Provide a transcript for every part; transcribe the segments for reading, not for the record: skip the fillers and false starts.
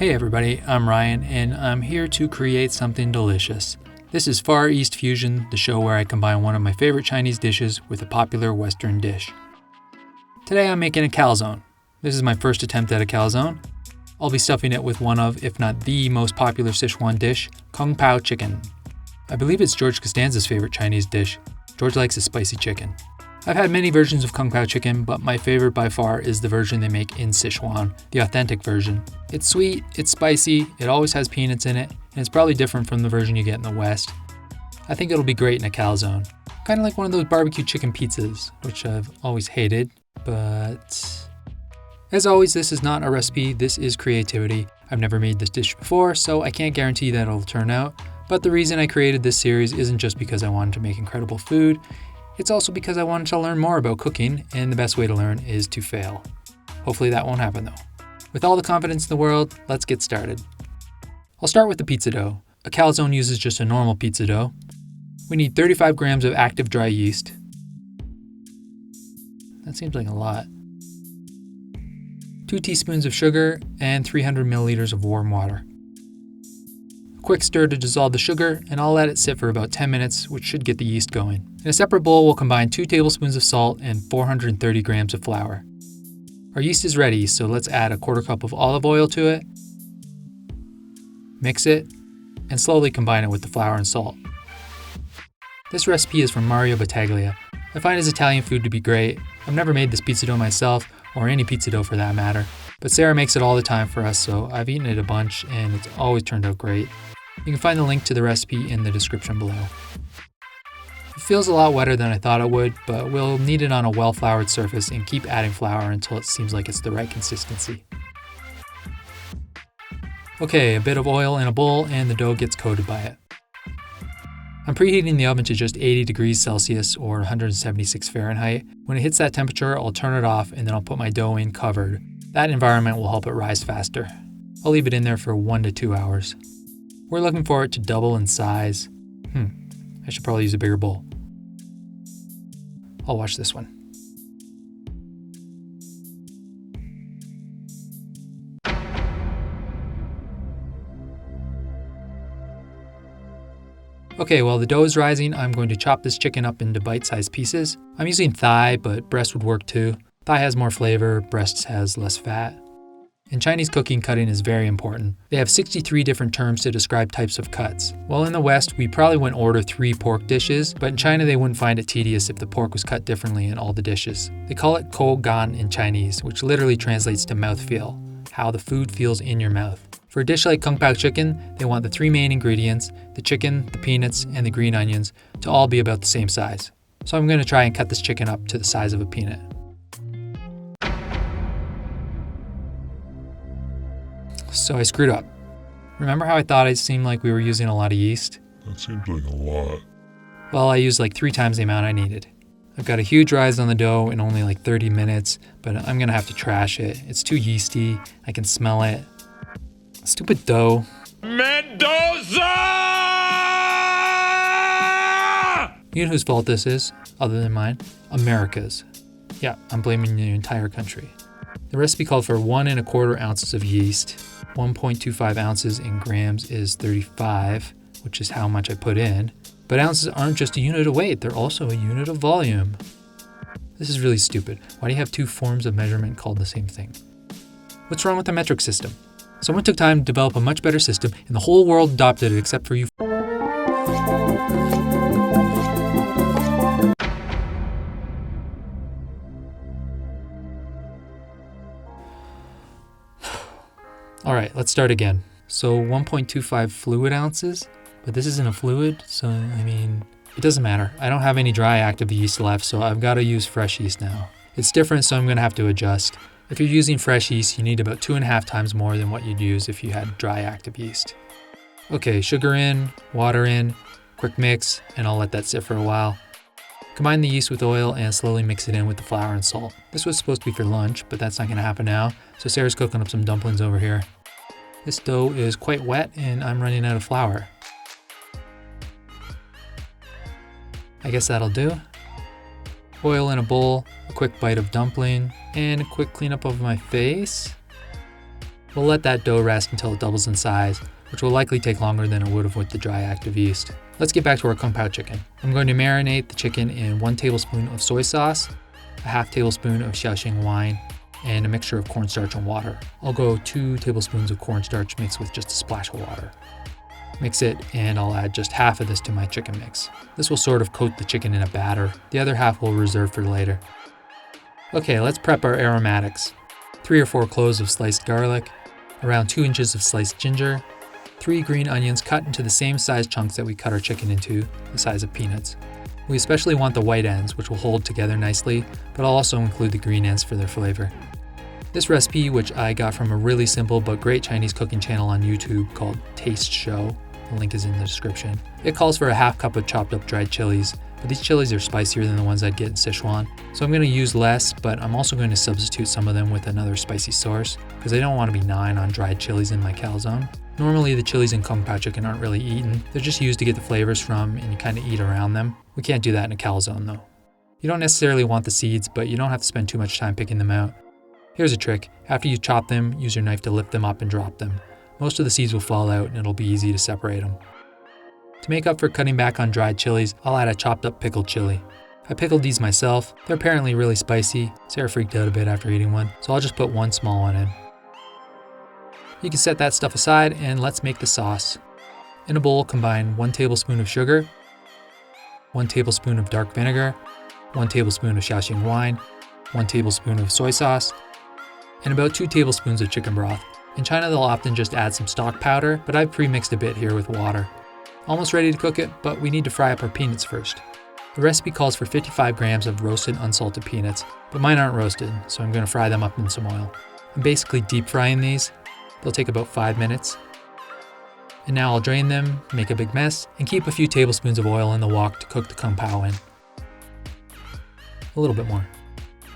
Hey everybody, I'm Ryan, and I'm here to create something delicious. This is Far East Fusion, the show where I combine one of my favorite Chinese dishes with a popular Western dish. Today I'm making a calzone. This is my first attempt at a calzone. I'll be stuffing it with one of, if not the most popular Sichuan dish, kung pao chicken. I believe it's George Costanza's favorite Chinese dish. George likes his spicy chicken. I've had many versions of kung pao chicken, but my favorite by far is the version they make in Sichuan, the authentic version. It's sweet, it's spicy, it always has peanuts in it, and it's probably different from the version you get in the West. I think it'll be great in a calzone. Kind of like one of those barbecue chicken pizzas, which I've always hated, but... As always, this is not a recipe, this is creativity. I've never made this dish before, so I can't guarantee that it'll turn out, but the reason I created this series isn't just because I wanted to make incredible food. It's also because I wanted to learn more about cooking, and the best way to learn is to fail. Hopefully that won't happen though. With all the confidence in the world, let's get started. I'll start with the pizza dough. A calzone uses just a normal pizza dough. We need 35 grams of active dry yeast. That seems like a lot. 2 teaspoons of sugar and 300 milliliters of warm water. A quick stir to dissolve the sugar, and I'll let it sit for about 10 minutes, which should get the yeast going. In a separate bowl, we'll combine 2 tablespoons of salt and 430 grams of flour. Our yeast is ready, so let's add a quarter cup of olive oil to it, mix it, and slowly combine it with the flour and salt. This recipe is from Mario Battaglia. I find his Italian food to be great. I've never made this pizza dough myself, or any pizza dough for that matter, but Sarah makes it all the time for us, so I've eaten it a bunch and it's always turned out great. You can find the link to the recipe in the description below. It feels a lot wetter than I thought it would, but we'll knead it on a well-floured surface and keep adding flour until it seems like it's the right consistency. Okay, a bit of oil in a bowl and the dough gets coated by it. I'm preheating the oven to just 80 degrees Celsius or 176 Fahrenheit. When it hits that temperature, I'll turn it off and then I'll put my dough in covered. That environment will help it rise faster. I'll leave it in there for 1 to 2 hours. We're looking for it to double in size. I should probably use a bigger bowl. I'll watch this one. Okay, while the dough is rising, I'm going to chop this chicken up into bite-sized pieces. I'm using thigh, but breast would work too. Thigh has more flavor, breast has less fat. In Chinese cooking, cutting is very important. They have 63 different terms to describe types of cuts. While in the West, we probably wouldn't order 3 pork dishes, but in China they wouldn't find it tedious if the pork was cut differently in all the dishes. They call it gan in Chinese, which literally translates to mouthfeel, how the food feels in your mouth. For a dish like kung pao chicken, they want the 3 main ingredients, the chicken, the peanuts, and the green onions, to all be about the same size. So I'm going to try and cut this chicken up to the size of a peanut. So I screwed up. Remember how I thought it seemed like we were using a lot of yeast? That seems like a lot. Well, I used like 3 times the amount I needed. I've got a huge rise on the dough in only like 30 minutes, but I'm going to have to trash it. It's too yeasty. I can smell it. Stupid dough. Mendoza! You know whose fault this is, other than mine? America's. Yeah, I'm blaming the entire country. The recipe called for 1 1/4 ounces of yeast. 1.25 ounces in grams is 35, which is how much I put in. But ounces aren't just a unit of weight, they're also a unit of volume. This is really stupid. Why do you have 2 forms of measurement called the same thing? What's wrong with the metric system? Someone took time to develop a much better system, and the whole world adopted it except for you. All right, let's start again. So 1.25 fluid ounces, but this isn't a fluid, so it doesn't matter. I don't have any dry active yeast left, so I've got to use fresh yeast now. It's different, so I'm going to have to adjust. If you're using fresh yeast, you need about 2.5 times more than what you'd use if you had dry active yeast. Okay, sugar in, water in, quick mix, and I'll let that sit for a while. Combine the yeast with oil and slowly mix it in with the flour and salt. This was supposed to be for lunch, but that's not going to happen now, so Sarah's cooking up some dumplings over here. This dough is quite wet and I'm running out of flour. I guess that'll do. Oil in a bowl, a quick bite of dumpling, and a quick cleanup of my face. We'll let that dough rest until it doubles in size, which will likely take longer than it would have with the dry active yeast. Let's get back to our kung pao chicken. I'm going to marinate the chicken in 1 tablespoon of soy sauce, a half tablespoon of Shaoxing wine, and a mixture of cornstarch and water. I'll go 2 tablespoons of cornstarch mixed with just a splash of water. Mix it, and I'll add just half of this to my chicken mix. This will sort of coat the chicken in a batter. The other half we'll reserve for later. Okay, let's prep our aromatics. 3 or 4 cloves of sliced garlic, around 2 inches of sliced ginger, 3 green onions cut into the same size chunks that we cut our chicken into, the size of peanuts. We especially want the white ends, which will hold together nicely, but I'll also include the green ends for their flavor. This recipe, which I got from a really simple but great Chinese cooking channel on YouTube called Taste Show, the link is in the description. It calls for a half cup of chopped up dried chilies, but these chilies are spicier than the ones I'd get in Sichuan, so I'm going to use less, but I'm also going to substitute some of them with another spicy source, because I don't want to be gnawing on dried chilies in my calzone. Normally the chilies in kung pao chicken aren't really eaten, they're just used to get the flavors from and you kind of eat around them. We can't do that in a calzone though. You don't necessarily want the seeds, but you don't have to spend too much time picking them out. Here's a trick: after you chop them, use your knife to lift them up and drop them. Most of the seeds will fall out and it'll be easy to separate them. To make up for cutting back on dried chilies, I'll add a chopped up pickled chili. I pickled these myself. They're apparently really spicy. Sarah freaked out a bit after eating one, so I'll just put 1 small one in. You can set that stuff aside and let's make the sauce. In a bowl, combine 1 tablespoon of sugar, 1 tablespoon of dark vinegar, 1 tablespoon of Shaoxing wine, 1 tablespoon of soy sauce, and about 2 tablespoons of chicken broth. In China, they'll often just add some stock powder, but I've pre-mixed a bit here with water. Almost ready to cook it, but we need to fry up our peanuts first. The recipe calls for 55 grams of roasted unsalted peanuts, but mine aren't roasted, so I'm going to fry them up in some oil. I'm basically deep frying these. They'll take about 5 minutes. And now I'll drain them, make a big mess, and keep a few tablespoons of oil in the wok to cook the kung pao in. A little bit more.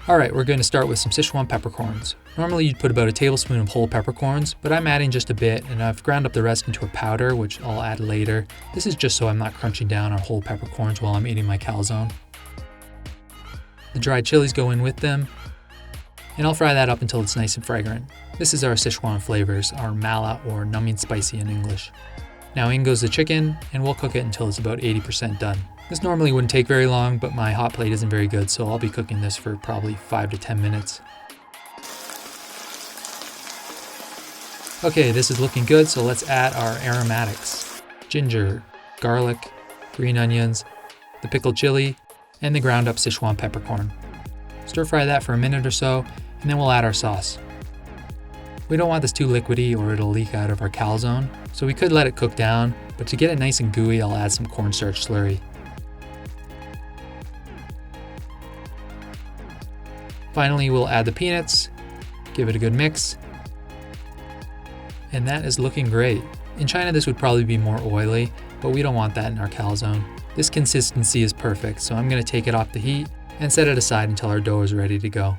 Alright, we're going to start with some Sichuan peppercorns. Normally you'd put about a tablespoon of whole peppercorns, but I'm adding just a bit, and I've ground up the rest into a powder, which I'll add later. This is just so I'm not crunching down on whole peppercorns while I'm eating my calzone. The dried chilies go in with them, and I'll fry that up until it's nice and fragrant. This is our Sichuan flavors, our mala or numbing spicy in English. Now in goes the chicken, and we'll cook it until it's about 80% done. This normally wouldn't take very long, but my hot plate isn't very good, so I'll be cooking this for probably 5 to 10 minutes. Okay, this is looking good, so let's add our aromatics. Ginger, garlic, green onions, the pickled chili, and the ground up Sichuan peppercorn. Stir fry that for a minute or so, and then we'll add our sauce. We don't want this too liquidy or it'll leak out of our calzone, so we could let it cook down, but to get it nice and gooey, I'll add some cornstarch slurry. Finally, we'll add the peanuts, give it a good mix, and that is looking great. In China, this would probably be more oily, but we don't want that in our calzone. This consistency is perfect, so I'm going to take it off the heat and set it aside until our dough is ready to go.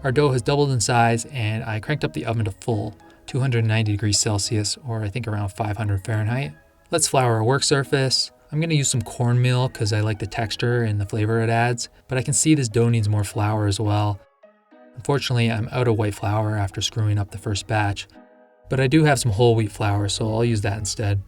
Our dough has doubled in size, and I cranked up the oven to full, 290 degrees Celsius, or I think around 500 Fahrenheit. Let's flour our work surface. I'm going to use some cornmeal because I like the texture and the flavor it adds, but I can see this dough needs more flour as well. Unfortunately, I'm out of white flour after screwing up the first batch, but I do have some whole wheat flour, so I'll use that instead.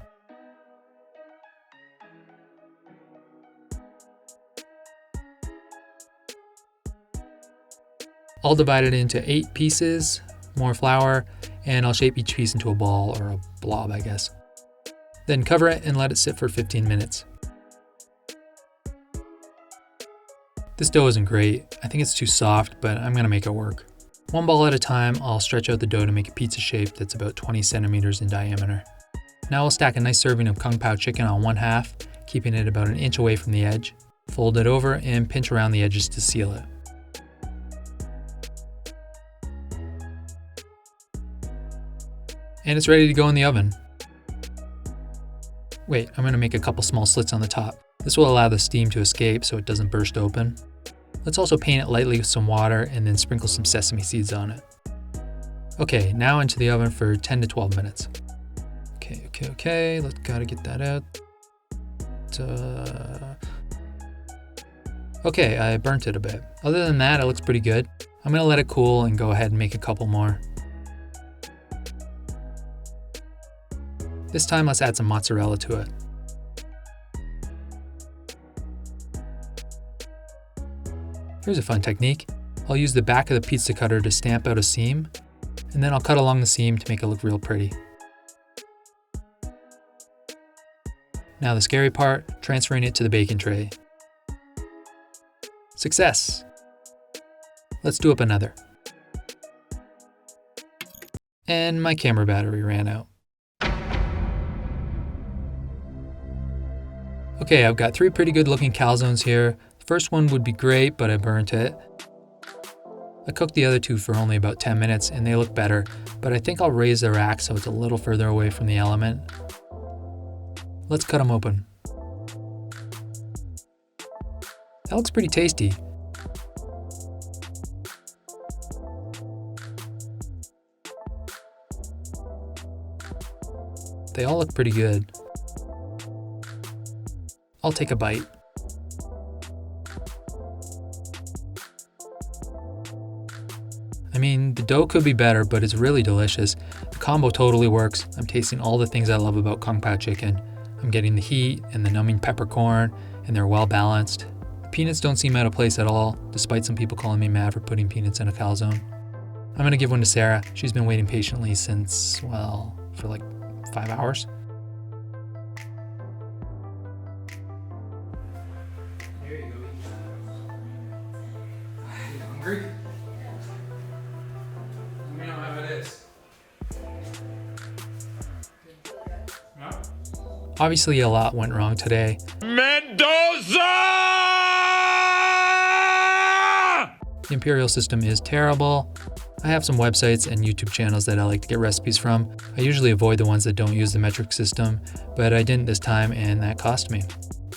I'll divide it into 8 pieces, more flour, and I'll shape each piece into a ball or a blob, I guess. Then cover it and let it sit for 15 minutes. This dough isn't great. I think it's too soft, but I'm going to make it work. One ball at a time, I'll stretch out the dough to make a pizza shape that's about 20 centimeters in diameter. Now I'll stack a nice serving of kung pao chicken on one half, keeping it about an inch away from the edge. Fold it over and pinch around the edges to seal it. And it's ready to go in the oven. Wait, I'm going to make a couple small slits on the top. This will allow the steam to escape so it doesn't burst open. Let's also paint it lightly with some water and then sprinkle some sesame seeds on it. Okay, now into the oven for 10 to 12 minutes. Okay, gotta get that out. Okay, I burnt it a bit. Other than that, it looks pretty good. I'm gonna let it cool and go ahead and make a couple more. This time, let's add some mozzarella to it. Here's a fun technique. I'll use the back of the pizza cutter to stamp out a seam, and then I'll cut along the seam to make it look real pretty. Now the scary part, transferring it to the baking tray. Success! Let's do up another. And my camera battery ran out. Okay, I've got 3 pretty good looking calzones here. The first one would be great, but I burnt it. I cooked the other 2 for only about 10 minutes and they look better, but I think I'll raise the rack so it's a little further away from the element. Let's cut them open. That looks pretty tasty. They all look pretty good. I'll take a bite. I mean, the dough could be better, but it's really delicious. The combo totally works. I'm tasting all the things I love about kung pao chicken. I'm getting the heat and the numbing peppercorn, and they're well balanced. The peanuts don't seem out of place at all, despite some people calling me mad for putting peanuts in a calzone. I'm gonna give one to Sarah. She's been waiting patiently since, well, for like 5 hours. There you go. Are you hungry? Let me know how it is. No? Obviously, a lot went wrong today. Mendoza! The imperial system is terrible. I have some websites and YouTube channels that I like to get recipes from. I usually avoid the ones that don't use the metric system, but I didn't this time and that cost me.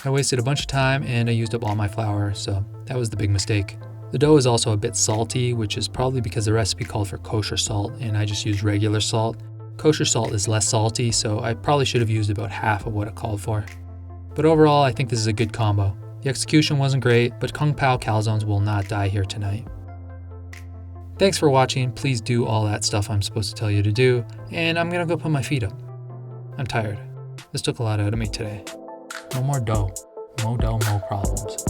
I wasted a bunch of time and I used up all my flour, so that was the big mistake. The dough is also a bit salty, which is probably because the recipe called for kosher salt and I just used regular salt. Kosher salt is less salty, so I probably should have used about half of what it called for. But overall, I think this is a good combo. The execution wasn't great, but kung pao calzones will not die here tonight. Thanks for watching. Please do all that stuff I'm supposed to tell you to do, and I'm gonna go put my feet up. I'm tired. This took a lot out of me today. No more dough. Mo dough, mo problems.